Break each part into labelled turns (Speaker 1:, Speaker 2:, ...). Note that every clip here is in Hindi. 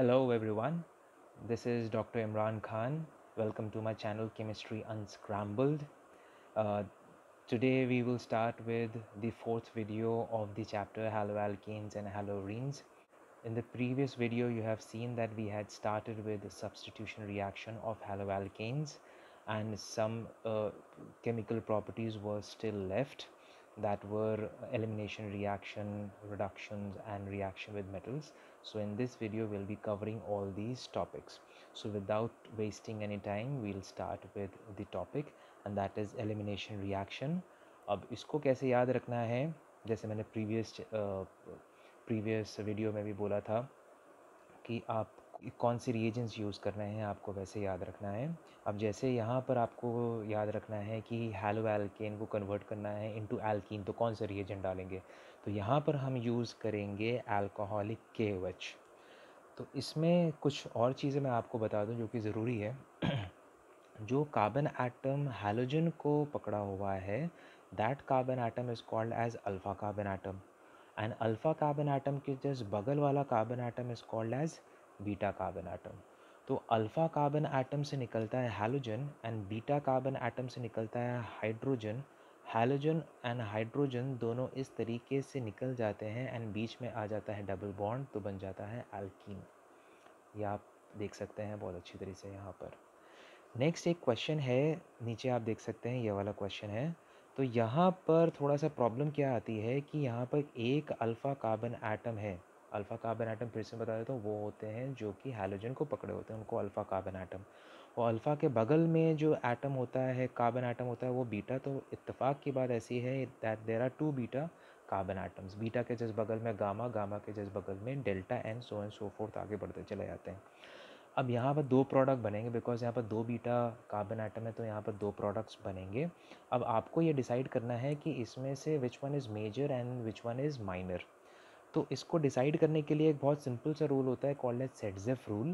Speaker 1: Hello everyone, this is Dr. Imran Khan. Welcome to my channel Chemistry Unscrambled. Uh, Today we will start with the fourth video of the chapter haloalkanes and haloarenes. In the previous video you have seen that we had started with the substitution reaction of haloalkanes and some chemical properties were still left, that were elimination reaction, reductions and reaction with metals. So in this video we'll be covering all these topics. So without wasting any time we'll start with the topic and that is elimination reaction. अब इसको कैसे याद रखना है, जैसे मैंने प्रीवियस वीडियो में भी बोला था कि आप कौन से रिएजेंट्स यूज़ करने हैं, आपको वैसे याद रखना है। अब जैसे यहाँ पर आपको याद रखना है कि हैलो एल्केन को कन्वर्ट करना है इनटू एल्कीन, तो कौन सा रिएजेंट डालेंगे, तो यहाँ पर हम यूज़ करेंगे अल्कोहलिक KOH। तो इसमें कुछ और चीज़ें मैं आपको बता दूं जो कि ज़रूरी है। जो कार्बन एटम हैलोजन को पकड़ा हुआ है, that carbon atom is called as alpha carbon atom, and alpha carbon atom के जस्ट बगल वाला carbon atom is called as beta carbon atom. तो अल्फ़ा कार्बन एटम से निकलता है halogen and beta carbon atom से निकलता है हाइड्रोजन। हैलोजन एंड हाइड्रोजन दोनों इस तरीके से निकल जाते हैं एंड बीच में आ जाता है डबल बॉन्ड, तो बन जाता है एल्कीन। ये आप देख सकते हैं बहुत अच्छी तरीके से यहाँ पर। नेक्स्ट एक क्वेश्चन है, नीचे आप देख सकते हैं ये वाला क्वेश्चन है। तो यहाँ पर थोड़ा सा प्रॉब्लम क्या आती है कि यहाँ पर एक अल्फ़ा कार्बन एटम है। अल्फ़ा कार्बन एटम फिर से बता देता हूँ, वो होते हैं जो कि हैलोजन को पकड़े होते हैं, उनको अल्फ़ा कार्बन एटम। और अल्फ़ा के बगल में जो एटम होता है, कार्बन एटम होता है, वो बीटा। तो इत्तेफाक की बात ऐसी है that there are 2 beta carbon atoms. Beta के जस्ट बगल में गामा, गामा के जस्ट बगल में डेल्टा, एंड सो फोर्थ आगे बढ़ते चले जाते हैं। अब यहाँ पर 2 प्रोडक्ट बनेंगे, बिकॉज यहाँ पर 2 बीटा कार्बन एटम है, तो यहाँ पर 2 प्रोडक्ट्स बनेंगे। अब आपको ये डिसाइड करना है कि इसमें से which one is major and which one is minor. तो इसको डिसाइड करने के लिए एक बहुत सिंपल सा रूल होता है कॉल्ड एज सेटजेफ रूल।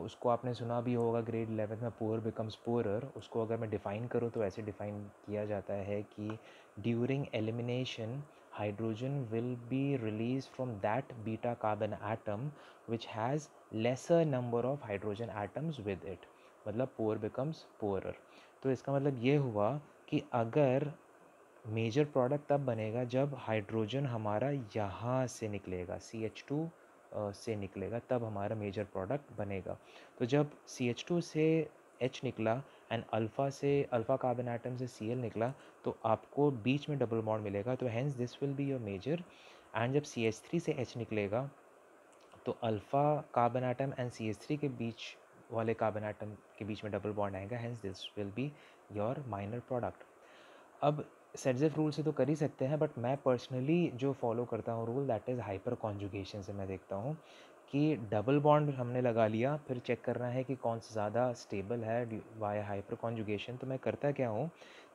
Speaker 1: उसको आपने सुना भी होगा ग्रेड 11 में, पुअर बिकम्स पुअरर। उसको अगर मैं डिफ़ाइन करूँ तो ऐसे डिफ़ाइन किया जाता है कि during elimination hydrogen will be released from that beta carbon atom which has lesser number of hydrogen atoms with it, मतलब poor becomes poorer। तो इसका मतलब ये हुआ कि अगर मेजर प्रोडक्ट तब बनेगा जब हाइड्रोजन हमारा यहाँ से निकलेगा, CH2 से निकलेगा, तब हमारा मेजर प्रोडक्ट बनेगा। तो जब CH2 से H निकला एंड अल्फ़ा कार्बन एटम से Cl निकला, तो आपको बीच में डबल बॉन्ड मिलेगा, तो hence this will be your major. And जब CH3 से H निकलेगा तो alpha carbon atom and CH3 के बीच वाले कार्बन एटम के बीच में डबल बॉन्ड आएगा, hence this will be your minor product. अब सेटजेफ रूल से तो कर ही सकते हैं, बट मैं पर्सनली जो फॉलो करता हूँ rule, that is hyper conjugation से। मैं देखता हूँ कि डबल बॉन्ड हमने लगा लिया, फिर चेक करना है कि कौन सा ज़्यादा स्टेबल है वाया हाइपर कॉन्जुगेशन। तो मैं करता क्या हूँ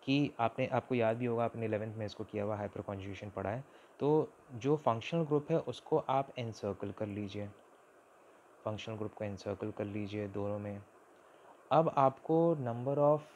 Speaker 1: कि आपको याद भी होगा, आपने 11th में इसको किया हुआ, हाइपर कॉन्जुगेशन पढ़ा है। तो जो फंक्शनल ग्रुप है उसको आप एनसर्कल कर लीजिए, फंक्शनल ग्रुप को एनसर्कल कर लीजिए दोनों में। अब आपको number of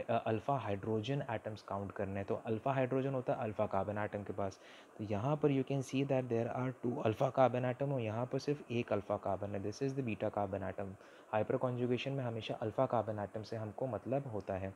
Speaker 1: alpha hydrogen atoms count करने हैं। तो अल्फ़ा हाइड्रोजन होता है अल्फ़ा कार्बन एटम के पास, तो यहाँ पर you can see that there are 2 alpha carbon atom और यहाँ पर सिर्फ एक अल्फ़ा कार्बन है। This is the beta carbon atom. Hyperconjugation में हमेशा अल्फ़ा कार्बन एटम से हमको मतलब होता है।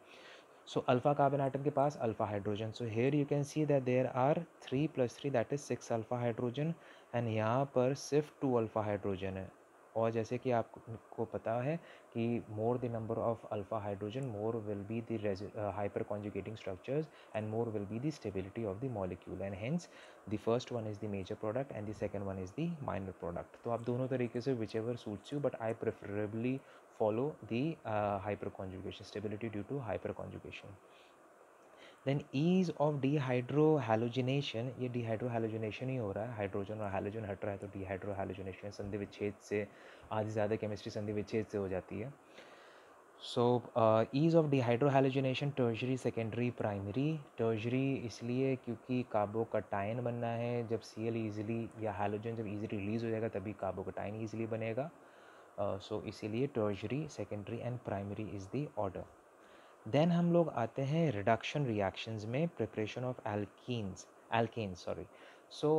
Speaker 1: सो अल्फ़ा कार्बन एटम के पास alpha hydrogen, so here you can see that there are 3 + 3 that is 6 alpha hydrogen, and यहाँ पर सिर्फ 2 अल्फ़ा हाइड्रोजन है। और जैसे कि आपको पता है कि more the number of alpha hydrogen, more will be the hyperconjugating structures and more will be the stability of the molecule, and hence the first one is the major product and the second one is the minor product. तो आप दोनों तरीके से whichever suits you, but I preferably follow the hyperconjugation stability due to hyperconjugation। Then ease of dehydrohalogenation, ये डिहाइड्रोहैलोजिनेशन ही हो रहा है, हाइड्रोजन और हैलोजन हट रहा है, तो डिहाइड्रोहैलोजिनेशन संधि विच्छेद से, आधी ज़्यादा केमिस्ट्री संधि विच्छेद से हो जाती है। So ease of dehydrohalogenation, tertiary, secondary, primary. Tertiary इसलिए क्योंकि कार्बोकटायन बनना है, जब Cl ईजिली या हैलोजन जब ईजिली रिलीज हो जाएगा तभी कार्बोकटायन ईजिली बनेगा। सो इसीलिए tertiary, secondary and primary is the order. Then हम लोग आते हैं रिडक्शन रिएक्शंस में, preparation of alkanes. So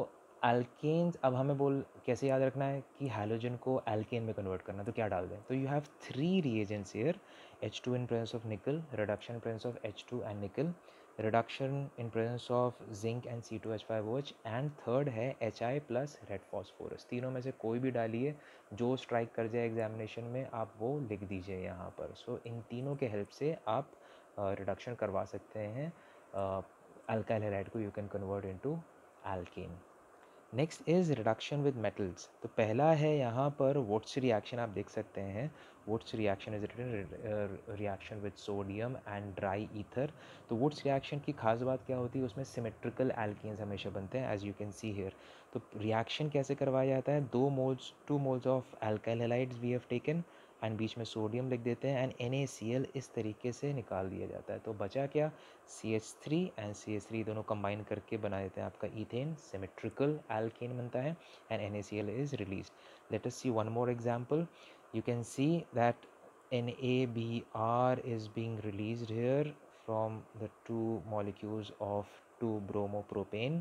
Speaker 1: alkanes, अब हमें कैसे याद रखना है कि हैलोजन को एल्केन में कन्वर्ट करना, तो क्या डाल दें? तो you have 3 reagents here, H2 in presence of निकल, reduction in presence of H2 and निकल, reduction in presence of zinc and C2H5OH, and third है HI प्लस रेड फॉस्फोरस। तीनों में से कोई भी डालिए, जो स्ट्राइक कर जाए एग्जामिनेशन में आप वो लिख दीजिए यहाँ पर। सो इन तीनों के हेल्प से आप रिडक्शन करवा सकते हैं अल्काइल हैलाइड को, you can convert into alkane. Next is reduction with metals. तो पहला है यहाँ पर वुड्स रिएक्शन, आप देख सकते हैं Wurtz reaction is written reaction with sodium and dry ether. तो वुड्स रिएक्शन की खास बात क्या होती है, उसमें सिमेट्रिकल एल्केन्स हमेशा बनते हैं, as you can see here. तो रिएक्शन कैसे करवाया जाता है, 2 moles of alkyl halides we have taken and बीच में सोडियम लिख देते हैं, एंड NaCl इस तरीके से निकाल दिया जाता है। तो बचा क्या, CH3 एंड CH3 दोनों कंबाइन करके बना देते हैं आपका ईथेन, सिमेट्रिकल एल्केन बनता है, and NaCl is release. Let us see one more example. You can see that NaBr is being released here from the 2 molecules of 2-bromopropane,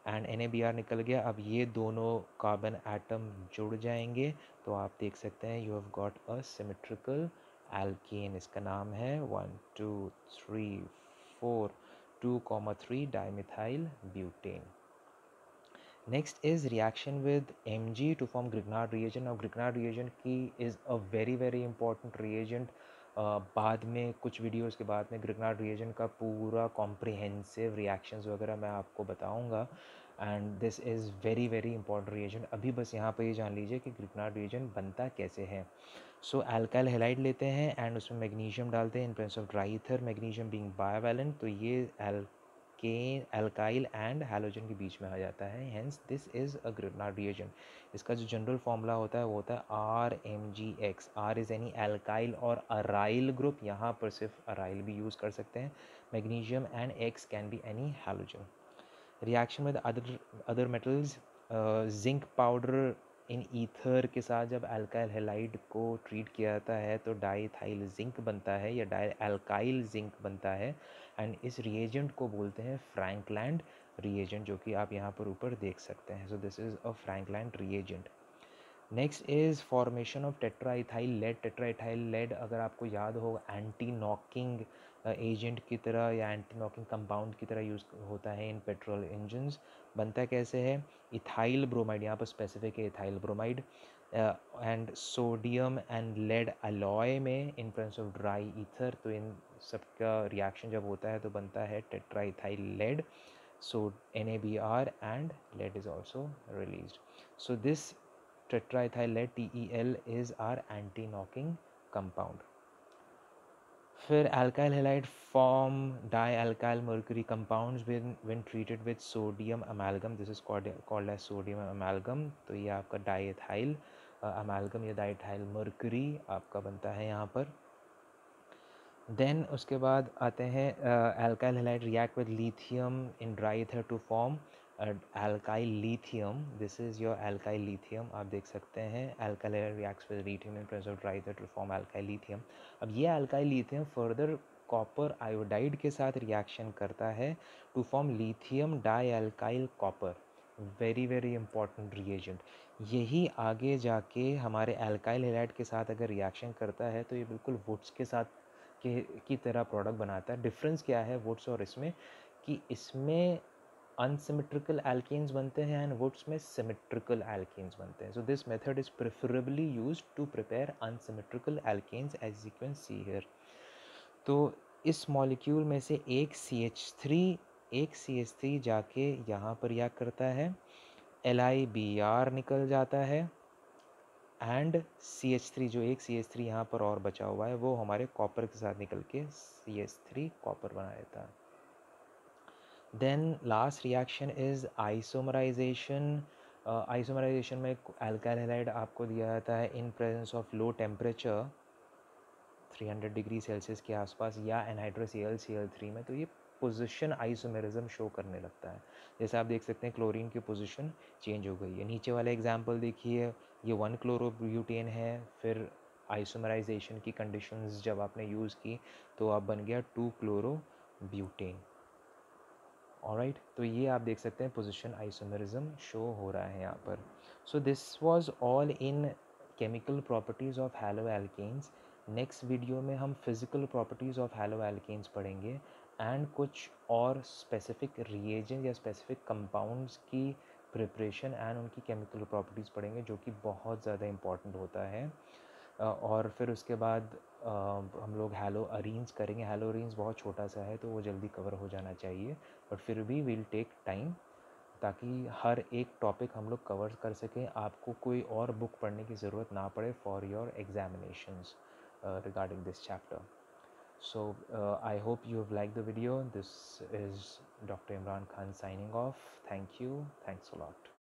Speaker 1: and NaBr निकल गया। अब ये दोनों कार्बन एटम जुड़ जाएंगे, तो आप देख सकते हैं you have got a symmetrical alkane. इसका नाम है 1 2 3 4 2,3 dimethyl butane. Next is reaction with Mg to form Grignard reagent. Now Grignard reagent की is a very important reagent. बाद में कुछ वीडियोस के बाद में Grignard reagent का पूरा comprehensive reactions वगैरह मैं आपको बताऊंगा, and this is very important reagent. अभी बस यहाँ पे ये जान लीजिए कि Grignard reagent बनता कैसे है। सो अल्काइल हैलाइड लेते हैं एंड उसमें मैग्नीशियम डालते हैं in presence of dry ether, magnesium being bivalent, तो ये अल्काइल एंड हैलोजन के बीच में आ जाता है, hence this is a Grignard reagent. इसका जो जनरल फॉर्मूला होता है वो होता है RMgX। R is any alkyl और अराइल ग्रुप, यहाँ पर सिर्फ अराइल भी यूज़ कर सकते हैं magnesium, and X can be any halogen. Reaction with other metals, zinc powder in ether के साथ जब अल्काइल हैलाइड को ट्रीट किया जाता है तो डाईथाइल जिंक बनता है या डाई अल्काइल जिंक बनता है, एंड इस रिएजेंट को बोलते हैं फ्रैंकलैंड रिएजेंट, जो कि आप यहाँ पर ऊपर देख सकते हैं। So this is a Frankland reagent. Next is formation of tetraethyl lead. Tetraethyl lead अगर आपको याद हो एंटी नॉकिंग एजेंट की तरह या एंटी नॉकिंग कंपाउंड की तरह यूज़ होता है इन पेट्रोल इंजन्स। बनता कैसे है, इथाइल ब्रोमाइड, यहाँ पर स्पेसिफिक है ethyl bromide, and sodium and lead alloy में in presence of dry ether. तो इन सबका रिएक्शन जब होता है तो बनता है tetraethyl lead. So NaBr and lead is also released. So this tetraethyl lead TEL is our anti-knocking compound. फिर alkyl halide form dialkyl mercury compounds when treated with sodium amalgam. This is called as sodium amalgam. तो ये आपका diethyl amalgam या diethyl mercury आपका बनता है यहाँ पर। देन उसके बाद आते हैं alkyl halide react with lithium in dry ether to form alkyl lithium. This is your alkyl lithium, आप देख सकते हैं alkyl halide reacts with lithium in presence of dry ether to form alkyl lithium. अब ये alkyl lithium further copper iodide के साथ रिएक्शन करता है to form lithium di alkyl copper. Very important reagent. यही आगे जाके हमारे अल्काइल हैलाइड के साथ अगर रिएक्शन करता है तो ये बिल्कुल वुड्स के साथ की तरह प्रोडक्ट बनाता है। डिफरेंस क्या है वुड्स और इसमें, कि इसमें अनसिमेट्रिकल एल्केन्स बनते हैं एंड वुड्स में सिमेट्रिकल एल्केन्स बनते हैं। So this method is preferably used to prepare unsymmetrical alkanes as you can see here. तो इस मॉलिक्यूल में से एक CH3 जाके यहाँ पर रिएक्ट करता है, LiBr निकल जाता है, एंड CH3 जो एक CH3 यहाँ पर और बचा हुआ है वो हमारे कॉपर के साथ निकल के CH3 कॉपर बना देता है। Then last reaction is isomerisation. Isomerisation में अल्काइल हैलाइड आपको दिया जाता है in presence of low temperature 300 degree Celsius के आसपास या एनहाइड्रस Cl3 में, तो ये पोजीशन आइसोमेरिज्म शो करने लगता है। जैसे आप देख सकते हैं क्लोरीन की पोजीशन चेंज हो गई है। नीचे वाला एग्जांपल देखिए, ये 1 क्लोरोब्यूटेन है, फिर आइसोमराइजेशन की कंडीशंस जब आपने यूज़ की तो अब बन गया 2 क्लोरोब्यूटेन। ऑलराइट, तो ये आप देख सकते हैं पोजीशन आइसोमेरिज्म शो हो रहा है यहाँ पर। So this was all in chemical properties of haloalkanes. Next video में हम physical properties of haloalkanes पढ़ेंगे एंड कुछ और स्पेसिफिक रिएजेंट या स्पेसिफिक कंपाउंड्स की प्रिपरेशन एंड उनकी केमिकल प्रॉपर्टीज़ पढ़ेंगे, जो कि बहुत ज़्यादा इम्पॉर्टेंट होता है। और फिर उसके बाद हम लोग हैलो अरीन्स करेंगे। हैलो अरीन्स बहुत छोटा सा है तो वो जल्दी कवर हो जाना चाहिए, बट फिर भी विल टेक टाइम ताकि हर एक टॉपिक हम लोग कवर कर सकें, आपको कोई और बुक पढ़ने की ज़रूरत ना पड़े for your examinations regarding this chapter. So I hope you have liked the video. This is Dr. Imran Khan signing off. Thank you. Thanks a lot.